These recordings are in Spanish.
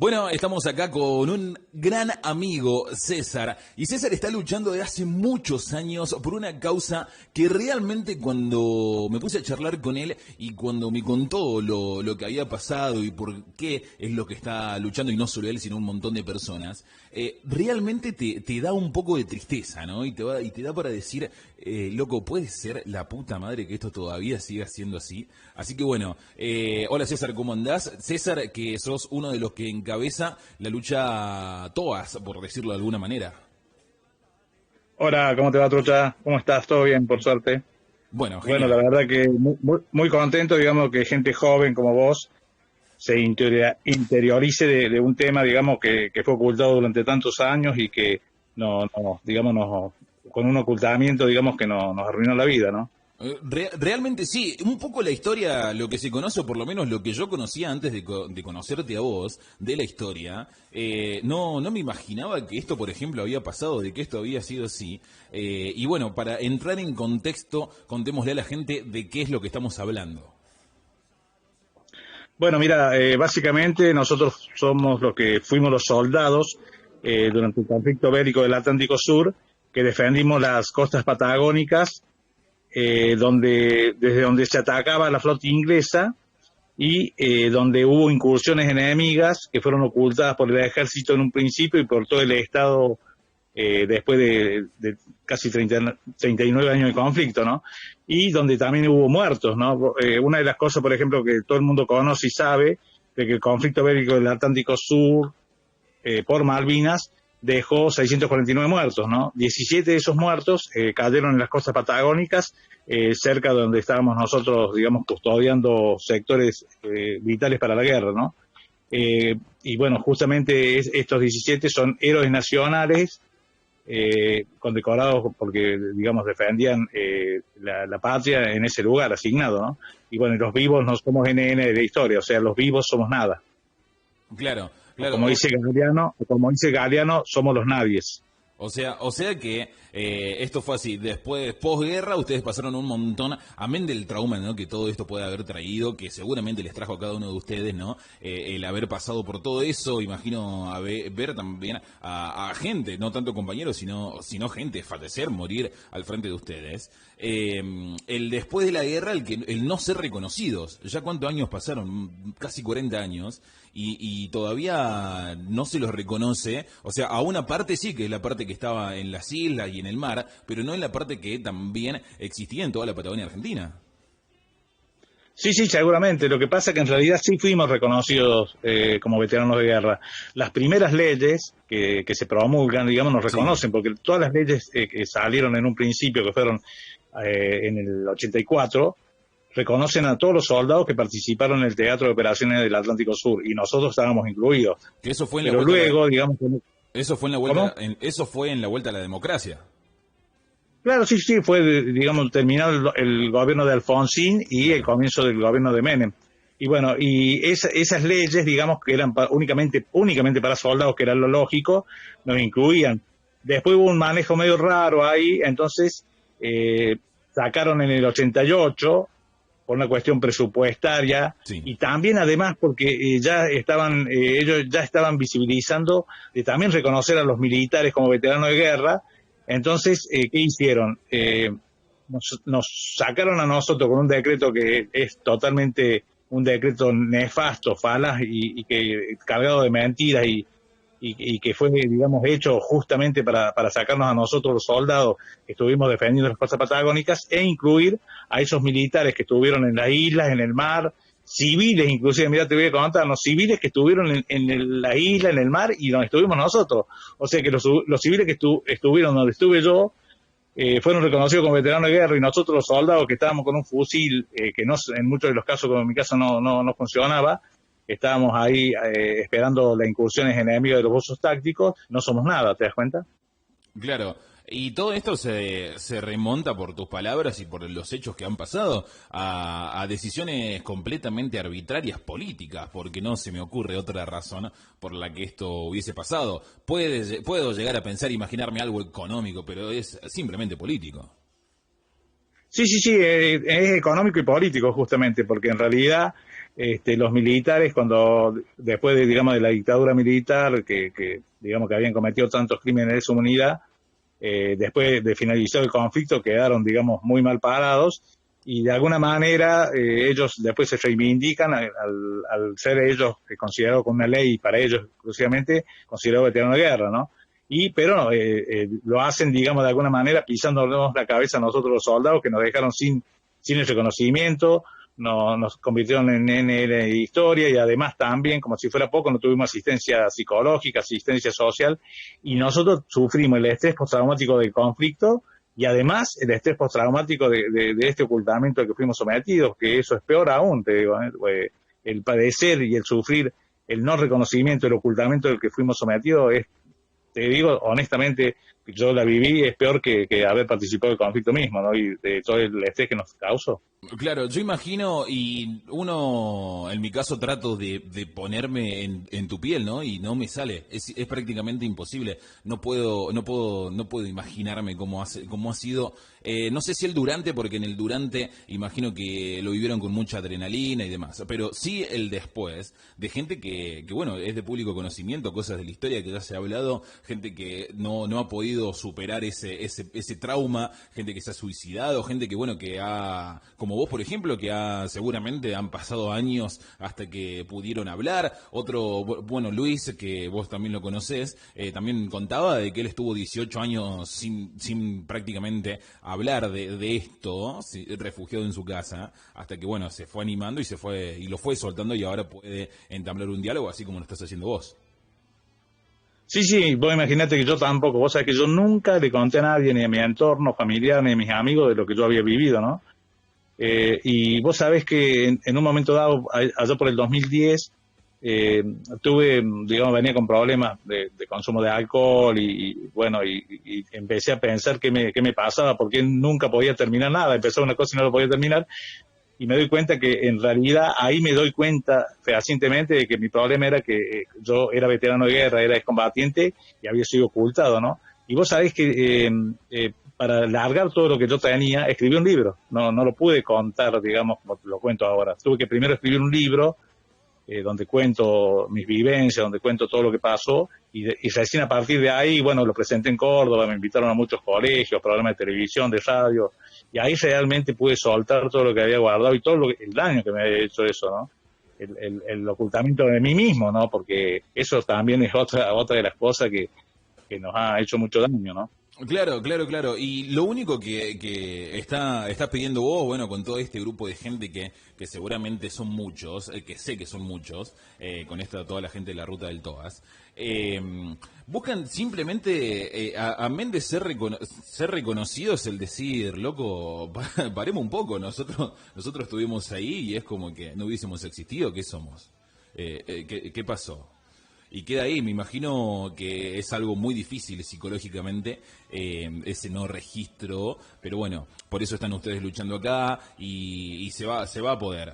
Bueno, estamos acá con un gran amigo, César. Y César está luchando desde hace muchos años por una causa que realmente cuando me puse a charlar con él y cuando me contó lo que había pasado y por qué es lo que está luchando, y no solo él, sino un montón de personas, realmente te da un poco de tristeza, ¿no? Y te da para decir, loco, ¿puede ser la puta madre que esto todavía siga siendo así? Así que bueno, hola César, ¿cómo andás? César, que sos uno de los que encabeza la lucha TOAS, por decirlo de alguna manera. Hola, ¿cómo te va, Trucha? ¿Cómo estás? ¿Todo bien, por suerte? Bueno, Bueno, la genial. verdad que muy contento, digamos, que gente joven como vos se interiorice de un tema, digamos, que fue ocultado durante tantos años y que digamos, con un ocultamiento, digamos, que nos arruinó la vida, ¿no? Realmente sí, un poco la historia, lo que se conoce, o por lo menos lo que yo conocía antes de conocerte a vos, de la historia, no me imaginaba que esto, por ejemplo, había pasado, de que esto había sido así. Y bueno, para entrar en contexto, contémosle a la gente de qué es lo que estamos hablando. Bueno, mira, básicamente nosotros somos los que fuimos los soldados durante el conflicto bélico del Atlántico Sur, que defendimos las costas patagónicas desde donde se atacaba la flota inglesa y donde hubo incursiones enemigas que fueron ocultadas por el ejército en un principio y por todo el Estado después de casi 39 años de conflicto, ¿no? Y donde también hubo muertos, ¿no? Una de las cosas, por ejemplo, que todo el mundo conoce y sabe, de que el conflicto bélico del Atlántico Sur por Malvinas dejó 649 muertos, ¿no? 17 de esos muertos cayeron en las costas patagónicas, cerca de donde estábamos nosotros, digamos, custodiando sectores vitales para la guerra, ¿no? Y bueno, justamente estos 17 son héroes nacionales, condecorados porque, digamos, defendían la patria en ese lugar asignado, ¿no? Y bueno, los vivos no somos NN de la historia, o sea, los vivos somos nada. Claro, O claro. como dice Galeano, somos los nadies. O sea que esto fue así. Después, posguerra, ustedes pasaron un montón, amén del trauma, ¿no? Que todo esto puede haber traído, que seguramente les trajo a cada uno de ustedes, ¿no? El haber pasado por todo eso, imagino ver también a gente, no tanto compañeros, sino gente fallecer, morir al frente de ustedes. El después de la guerra, el no ser reconocidos. ¿Ya cuántos años pasaron? Casi 40 años. Y todavía no se los reconoce, o sea, a una parte sí, que es la parte que estaba en las islas y en el mar, pero no en la parte que también existía en toda la Patagonia Argentina. Sí, sí, seguramente. Lo que pasa es que en realidad sí fuimos reconocidos como veteranos de guerra. Las primeras leyes que se promulgan, digamos, nos Sí. reconocen, porque todas las leyes que salieron en un principio, que fueron en el 84, reconocen a todos los soldados que participaron en el Teatro de Operaciones del Atlántico Sur, y nosotros estábamos incluidos. Que eso fue en la Pero vuelta a la, luego, digamos, eso fue en la ¿cómo? vuelta, eso fue en la vuelta a la democracia. Claro, sí, sí, fue, digamos, terminado el gobierno de Alfonsín y el Claro. comienzo del gobierno de Menem. Y bueno, esas leyes, digamos, que eran únicamente para soldados, que era lo lógico, nos incluían. Después hubo un manejo medio raro ahí, entonces eh, sacaron en el 88 por una cuestión presupuestaria Sí. y también además porque ellos ya estaban visibilizando de también reconocer a los militares como veteranos de guerra. Entonces, ¿qué hicieron? Nos sacaron a nosotros con un decreto que es totalmente un decreto nefasto, falaz y que cargado de mentiras y que fue, digamos, hecho justamente para sacarnos a nosotros los soldados que estuvimos defendiendo las costas patagónicas e incluir a esos militares que estuvieron en las islas, en el mar, civiles inclusive, mira, te voy a contar, los civiles que estuvieron la isla, en el mar y donde estuvimos nosotros. O sea que los civiles que estuvieron donde estuve yo, fueron reconocidos como veteranos de guerra y nosotros los soldados que estábamos con un fusil que no, en muchos de los casos, como en mi caso, no funcionaba, estábamos ahí esperando las incursiones enemigas de los buzos tácticos, no somos nada, ¿te das cuenta? Claro, y todo esto se remonta por tus palabras y por los hechos que han pasado a decisiones completamente arbitrarias políticas, porque no se me ocurre otra razón por la que esto hubiese pasado. Puedo llegar a pensar, imaginarme algo económico, pero es simplemente político. Sí, sí, sí, es económico y político justamente, porque en realidad los militares, cuando después de, digamos, de la dictadura militar, digamos que habían cometido tantos crímenes de lesa humanidad, después de finalizar el conflicto quedaron, digamos, muy mal parados, y de alguna manera ellos después se reivindican al ser ellos considerados con una ley para ellos exclusivamente considerados veteranos de guerra, ¿no? Pero lo hacen, digamos, de alguna manera pisándonos la cabeza a nosotros los soldados, que nos dejaron sin el reconocimiento, nos convirtieron en NN de historia, y además también, como si fuera poco, no tuvimos asistencia psicológica, asistencia social, y nosotros sufrimos el estrés postraumático del conflicto, y además el estrés postraumático de este ocultamiento al que fuimos sometidos, que eso es peor aún, te digo, el padecer y el sufrir el no reconocimiento, el ocultamiento del que fuimos sometidos, te digo honestamente, yo la viví, es peor que haber participado del conflicto mismo, ¿no? Y de todo el estrés que nos causó. Claro, yo imagino, y uno, en mi caso, trato de ponerme en tu piel, ¿no? Y no me sale, es prácticamente imposible. No puedo imaginarme cómo ha sido. No sé si el durante, porque en el durante imagino que lo vivieron con mucha adrenalina y demás, pero sí el después, de gente que bueno, es de público conocimiento, cosas de la historia que ya se ha hablado, gente que no ha podido superar ese trauma, gente que se ha suicidado, gente que, bueno, como vos, por ejemplo, que seguramente han pasado años hasta que pudieron hablar. Otro, bueno, Luis, que vos también lo conocés, también contaba de que él estuvo 18 años sin prácticamente hablar de esto, refugiado en su casa, hasta que, bueno, se fue animando y lo fue soltando, y ahora puede entablar un diálogo así como lo estás haciendo vos. Sí, vos imaginate que yo tampoco, vos sabés que yo nunca le conté a nadie, ni a mi entorno familiar, ni a mis amigos, de lo que yo había vivido, ¿no? Y vos sabés que en un momento dado, allá por el 2010, venía con problemas de consumo de alcohol, y empecé a pensar qué me pasaba, porque nunca podía terminar nada, empezaba una cosa y no lo podía terminar, y me doy cuenta que en realidad ahí me doy cuenta fehacientemente de que mi problema era que yo era veterano de guerra, era excombatiente y había sido ocultado, ¿no? Y vos sabés que para largar todo lo que yo tenía, escribí un libro. No lo pude contar, digamos, como lo cuento ahora. Tuve que primero escribir un libro donde cuento mis vivencias, donde cuento todo lo que pasó, y recién a partir de ahí, bueno, lo presenté en Córdoba, me invitaron a muchos colegios, programas de televisión, de radio, y ahí realmente pude soltar todo lo que había guardado y todo el daño que me había hecho eso, ¿no? El ocultamiento de mí mismo, ¿no? Porque eso también es otra de las cosas que nos ha hecho mucho daño, ¿no? Claro. Y lo único que estás pidiendo vos, bueno, con todo este grupo de gente que seguramente son muchos, que sé que son muchos, con toda la gente de la ruta del Toas, buscan simplemente, amén de ser reconocidos, el decir, loco, paremos un poco, nosotros estuvimos ahí y es como que no hubiésemos existido, ¿qué somos? ¿Qué pasó? Y queda ahí, me imagino que es algo muy difícil psicológicamente, ese no registro, pero bueno, por eso están ustedes luchando acá, y se va a poder,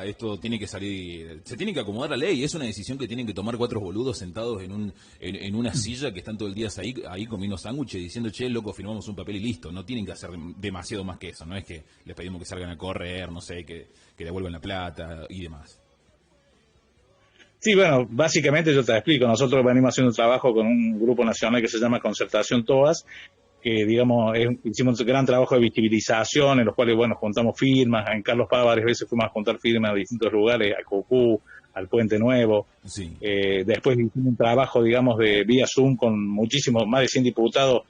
esto tiene que salir, se tiene que acomodar la ley, es una decisión que tienen que tomar 4 boludos sentados en una silla, que están todo el día ahí comiendo sándwiches, diciendo, che, loco, firmamos un papel y listo, no tienen que hacer demasiado más que eso, no es que les pedimos que salgan a correr, no sé, que devuelvan la plata y demás. Sí, bueno, básicamente yo te explico. Nosotros venimos haciendo un trabajo con un grupo nacional que se llama Concertación Toas, que, digamos, hicimos un gran trabajo de visibilización, en los cuales, bueno, juntamos firmas. En Carlos Paz varias veces fuimos a juntar firmas a distintos lugares, a Cocú, al Puente Nuevo. Sí. Después hicimos un trabajo, digamos, de vía Zoom con muchísimos, más de 100 diputados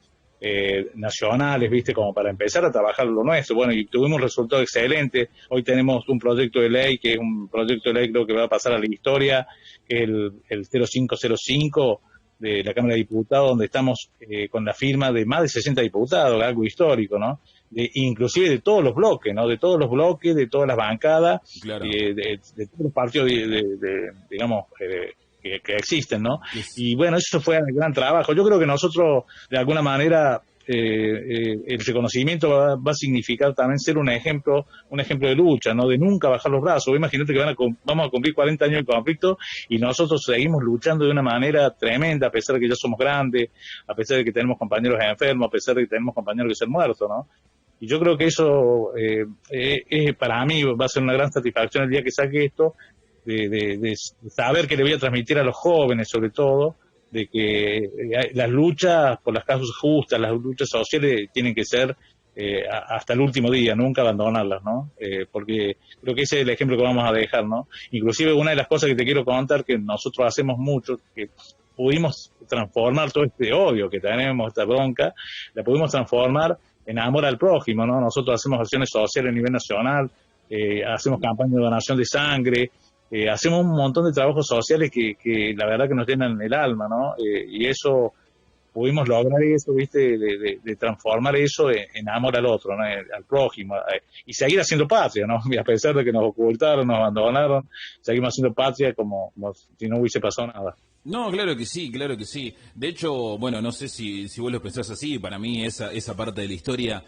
nacionales, viste, como para empezar a trabajar lo nuestro. Bueno, y tuvimos un resultado excelente. Hoy tenemos un proyecto de ley, que es un proyecto de ley, creo que va a pasar a la historia, que es el 0505 de la Cámara de Diputados, donde estamos con la firma de más de 60 diputados, algo histórico, ¿no? Inclusive de todos los bloques, ¿no? De todos los bloques, de todas las bancadas, claro. de todos los partidos, digamos, que existen, ¿no? Y bueno, eso fue un gran trabajo. Yo creo que nosotros, de alguna manera, el reconocimiento va a significar también ser un ejemplo de lucha, ¿no? De nunca bajar los brazos. Imagínate que vamos a cumplir 40 años de conflicto y nosotros seguimos luchando de una manera tremenda, a pesar de que ya somos grandes, a pesar de que tenemos compañeros enfermos, a pesar de que tenemos compañeros que se han muerto, ¿no? Y yo creo que eso para mí va a ser una gran satisfacción el día que saque esto, de saber que le voy a transmitir a los jóvenes, sobre todo, de que las luchas por las causas justas, las luchas sociales tienen que ser hasta el último día, nunca abandonarlas, ¿no? Porque creo que ese es el ejemplo que vamos a dejar, ¿no? Inclusive una de las cosas que te quiero contar, que nosotros hacemos mucho, que pudimos transformar todo este odio que tenemos, esta bronca, la pudimos transformar en amor al prójimo, ¿no? Nosotros hacemos acciones sociales a nivel nacional, hacemos campañas de donación de sangre, hacemos un montón de trabajos sociales que la verdad que nos llenan el alma, ¿no? Y eso, pudimos lograr eso, ¿viste? De transformar eso en amor al otro, ¿no? Al prójimo, y seguir haciendo patria, ¿no? Y a pesar de que nos ocultaron, nos abandonaron, seguimos haciendo patria como si no hubiese pasado nada. No, claro que sí, claro que sí. De hecho, bueno, no sé si vos lo pensás así, para mí esa parte de la historia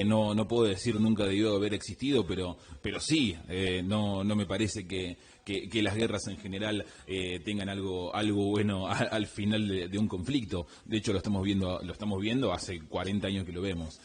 no puedo decir nunca debió haber existido, pero sí, no me parece que las guerras en general tengan algo bueno al final de un conflicto. De hecho, lo estamos viendo hace 40 años que lo vemos.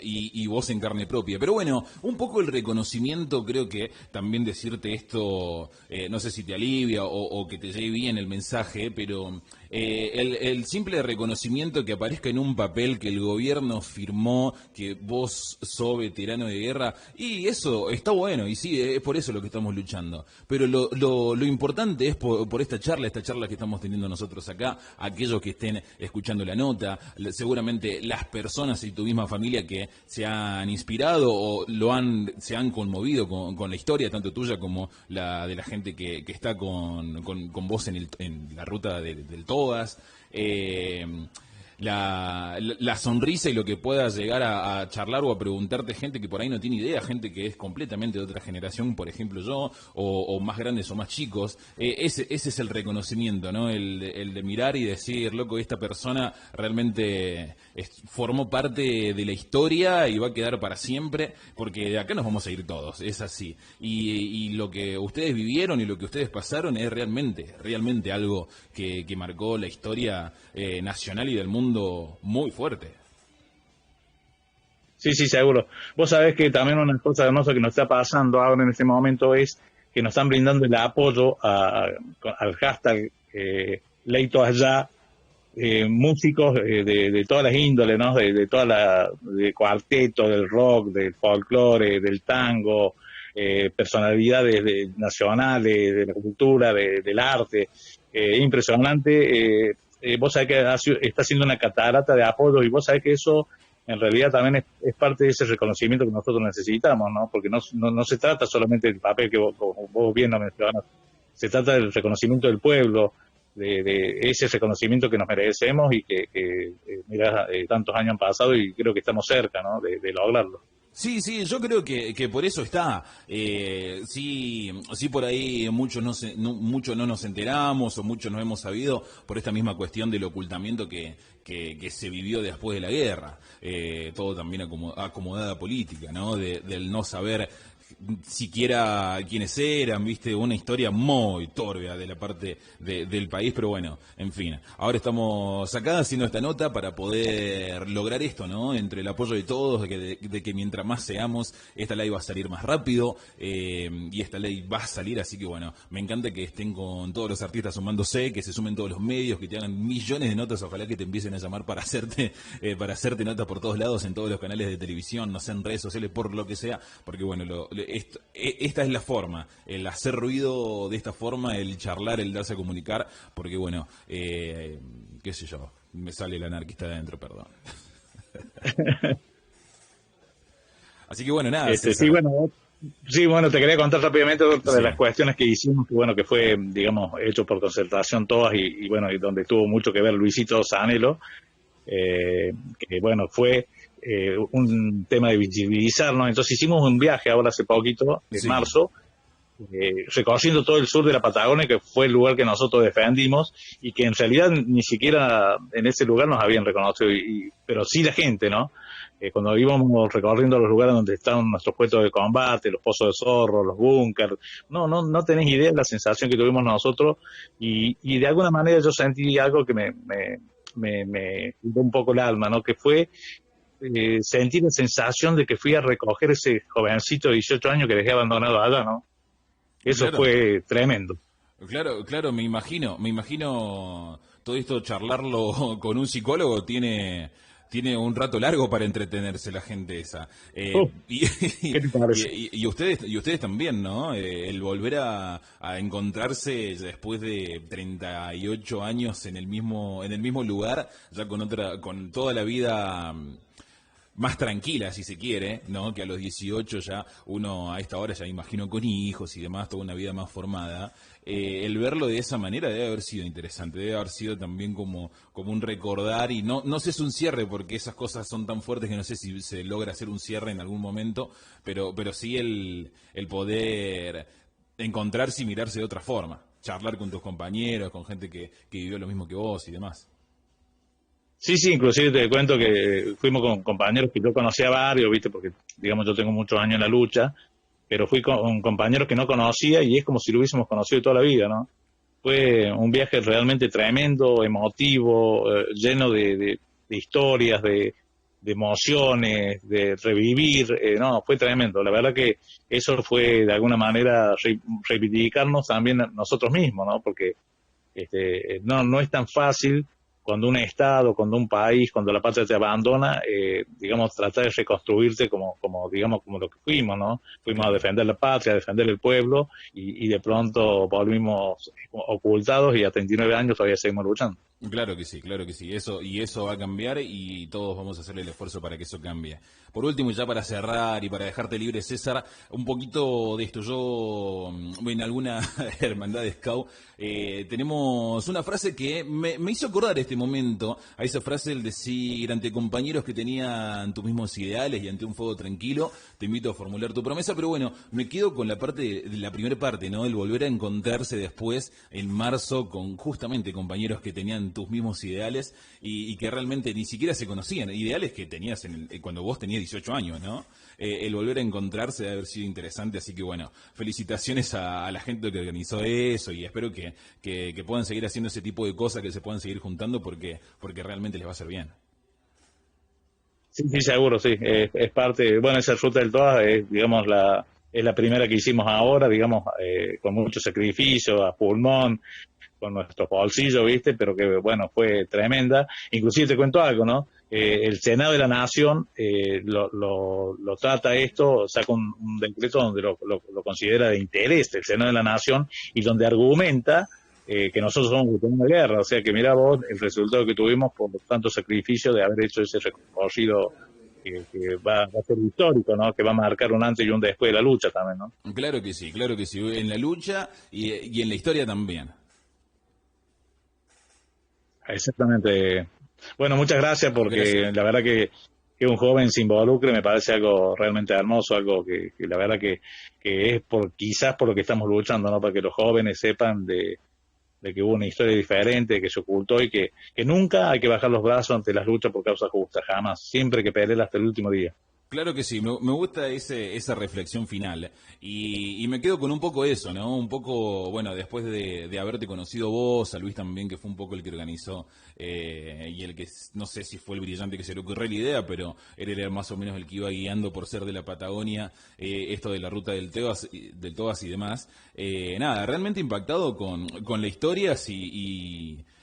Y vos en carne propia. Pero bueno, un poco el reconocimiento, creo que también decirte esto, no sé si te alivia o que te llegue bien el mensaje, pero el simple reconocimiento que aparezca en un papel que el gobierno firmó, que vos sos veterano de guerra, y eso está bueno, y sí, es por eso lo que estamos luchando. Pero lo importante es por esta charla que estamos teniendo nosotros acá, aquellos que estén escuchando la nota, seguramente las personas y tu misma familia que se han inspirado o se han conmovido con la historia, tanto tuya como la de la gente que está con vos en la ruta del Todas. La sonrisa y lo que puedas llegar a charlar o a preguntarte gente que por ahí no tiene idea, gente que es completamente de otra generación, por ejemplo yo, o más grandes o más chicos, ese es el reconocimiento, ¿no? El de mirar y decir, loco, esta persona realmente formó parte de la historia y va a quedar para siempre, porque de acá nos vamos a ir todos, es así. Y lo que ustedes vivieron y lo que ustedes pasaron es realmente algo que marcó la historia nacional y del mundo muy fuerte. Sí, sí, seguro. Vos sabés que también una cosa hermosa que nos está pasando ahora en este momento es que nos están brindando el apoyo al hashtag Leito Allá, músicos de todas las índoles, ¿no? De toda de cuarteto, del rock, del folclore, del tango, personalidades nacionales, de la cultura, del arte, impresionante. Vos sabés que está haciendo una catarata de apoyo y vos sabés que eso en realidad también es parte de ese reconocimiento que nosotros necesitamos, ¿no? Porque no se trata solamente del papel que vos bien lo mencionas, se trata del reconocimiento del pueblo, de ese reconocimiento que nos merecemos y que mirá, tantos años han pasado y creo que estamos cerca, ¿no? De lograrlo. Sí, sí, yo creo que por eso está. Sí, por ahí muchos no nos enteramos o muchos no hemos sabido por esta misma cuestión del ocultamiento que se vivió después de la guerra. Todo también acomodada política, ¿no? Del no saber siquiera quiénes eran, viste, una historia muy turbia de la parte del país, pero bueno, en fin, ahora estamos acá haciendo esta nota para poder lograr esto, ¿no? Entre el apoyo de todos, de que mientras más seamos, esta ley va a salir más rápido, y esta ley va a salir, así que bueno, me encanta que estén con todos los artistas sumándose, que se sumen todos los medios, que te hagan millones de notas, ojalá que te empiecen a llamar para hacerte notas por todos lados, en todos los canales de televisión, no sé, en redes sociales, por lo que sea, porque bueno, esta es la forma, el hacer ruido de esta forma, el charlar, el darse a comunicar, porque bueno, qué sé yo, me sale el anarquista de adentro, perdón. Así que bueno, nada. Sí, bueno, te quería contar rápidamente otra de las cuestiones que hicimos, que bueno, que fue, digamos, hecho por concertación todas y bueno, y donde tuvo mucho que ver Luisito Zanelo, que bueno, fue un tema de visibilizarnos. Entonces hicimos un viaje ahora hace poquito, en marzo, recorriendo todo el sur de la Patagonia, que fue el lugar que nosotros defendimos y que en realidad ni siquiera en ese lugar nos habían reconocido, pero sí la gente, ¿no? Cuando íbamos recorriendo los lugares donde estaban nuestros puestos de combate, los pozos de zorro, los búnkers, no tenés idea de la sensación que tuvimos nosotros y de alguna manera yo sentí algo que me dio un poco el alma, ¿no? Que fue sentir la sensación de que fui a recoger ese jovencito de 18 años que dejé abandonado allá, ¿no? Eso Claro, fue tremendo. claro, claro, me imagino todo esto charlarlo con un psicólogo tiene un rato largo para entretenerse la gente esa. Oh, Y, ¿qué te parece? y ustedes también, ¿no? El volver a encontrarse después de 38 años en el mismo lugar, ya con toda la vida más tranquila, si se quiere, ¿no? Que a los 18 ya uno a esta hora ya imagino con hijos y demás, toda una vida más formada. El verlo de esa manera debe haber sido interesante, debe haber sido también como un recordar y no sé si es un cierre porque esas cosas son tan fuertes que no sé si se logra hacer un cierre en algún momento, pero sí el poder encontrarse y mirarse de otra forma, charlar con tus compañeros, con gente que vivió lo mismo que vos y demás. Sí, sí, inclusive te cuento que fuimos con compañeros que yo conocía varios, ¿viste? Porque, digamos, yo tengo muchos años en la lucha, pero fui con compañeros que no conocía y es como si lo hubiésemos conocido toda la vida, ¿no? Fue un viaje realmente tremendo, emotivo, lleno de historias, de emociones, de revivir, no, fue tremendo. La verdad que eso fue de alguna manera reivindicarnos también nosotros mismos, ¿no? Porque no es tan fácil cuando un Estado, cuando un país, cuando la patria te abandona, digamos, tratar de reconstruirte digamos, como lo que fuimos, ¿no? Fuimos a Claro. defender la patria, a defender el pueblo, y de pronto volvimos ocultados y a 39 años todavía seguimos luchando. Claro que sí, eso va a cambiar y todos vamos a hacer el esfuerzo para que eso cambie. Por último, y ya para cerrar y para dejarte libre, César, un poquito de esto. Yo, en alguna hermandad de Scout, tenemos una frase que me hizo acordar este momento, a esa frase, el decir ante compañeros que tenían tus mismos ideales y ante un fuego tranquilo, te invito a formular tu promesa, pero bueno, me quedo con la primera parte, ¿no? El volver a encontrarse después, en marzo, con justamente compañeros que tenían tus mismos ideales y que realmente ni siquiera se conocían, ideales que tenías cuando vos tenías 18 años, ¿no? El volver a encontrarse debe haber sido interesante, así que bueno, felicitaciones a la gente que organizó eso y espero que puedan seguir haciendo ese tipo de cosas, que se puedan seguir juntando porque realmente les va a hacer bien. Sí, sí, seguro, sí. Es parte, bueno, esa ruta del Toa es, digamos, es la primera que hicimos ahora, digamos, con mucho sacrificio, a pulmón, con nuestros bolsillos, ¿viste? Pero que, bueno, fue tremenda. Inclusive te cuento algo, ¿no? El Senado de la Nación lo trata esto, saca un decreto donde lo considera de interés el Senado de la Nación y donde argumenta que nosotros somos víctimas de guerra. O sea que mira vos el resultado que tuvimos por tanto sacrificio de haber hecho ese recorrido que va a ser histórico, ¿no? Que va a marcar un antes y un después de la lucha también, ¿no? Claro que sí, en la lucha y en la historia también. Exactamente. Bueno, muchas gracias Gracias. porque la verdad que un joven se involucre me parece algo realmente hermoso, algo que la verdad que es quizás por lo que estamos luchando, ¿no? Para que los jóvenes sepan de que hubo una historia diferente, que se ocultó y que nunca hay que bajar los brazos ante las luchas por causas justas, jamás. Siempre hay que pelear hasta el último día. Claro que sí, me gusta esa reflexión final y me quedo con un poco eso, ¿no? Un poco, bueno, después de haberte conocido vos, a Luis también, que fue un poco el que organizó y el que, no sé si fue el brillante que se le ocurrió la idea, pero él era más o menos el que iba guiando por ser de la Patagonia, esto de la ruta del Tobas y demás. Nada, realmente impactado con la historia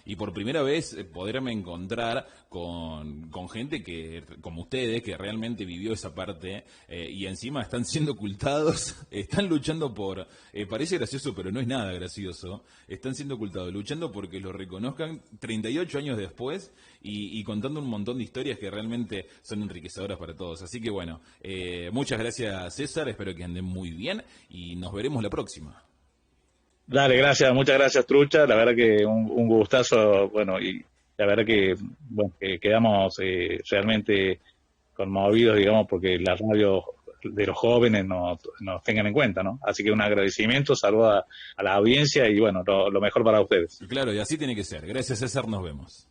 y por primera vez poderme encontrar con gente como ustedes, que realmente vivió esa parte y encima están siendo ocultados, están luchando parece gracioso, pero no es nada gracioso, están siendo ocultados, luchando porque lo reconozcan 38 años después y contando un montón de historias que realmente son enriquecedoras para todos. Así que bueno, muchas gracias César, espero que anden muy bien y nos veremos la próxima. Dale, gracias, muchas gracias, Trucha. La verdad que un gustazo, bueno, y la verdad que, bueno, que quedamos realmente conmovidos, digamos, porque la radio de los jóvenes nos tengan en cuenta, ¿no? Así que un agradecimiento, saludo a la audiencia y bueno, lo mejor para ustedes. Claro, y así tiene que ser. Gracias César, nos vemos.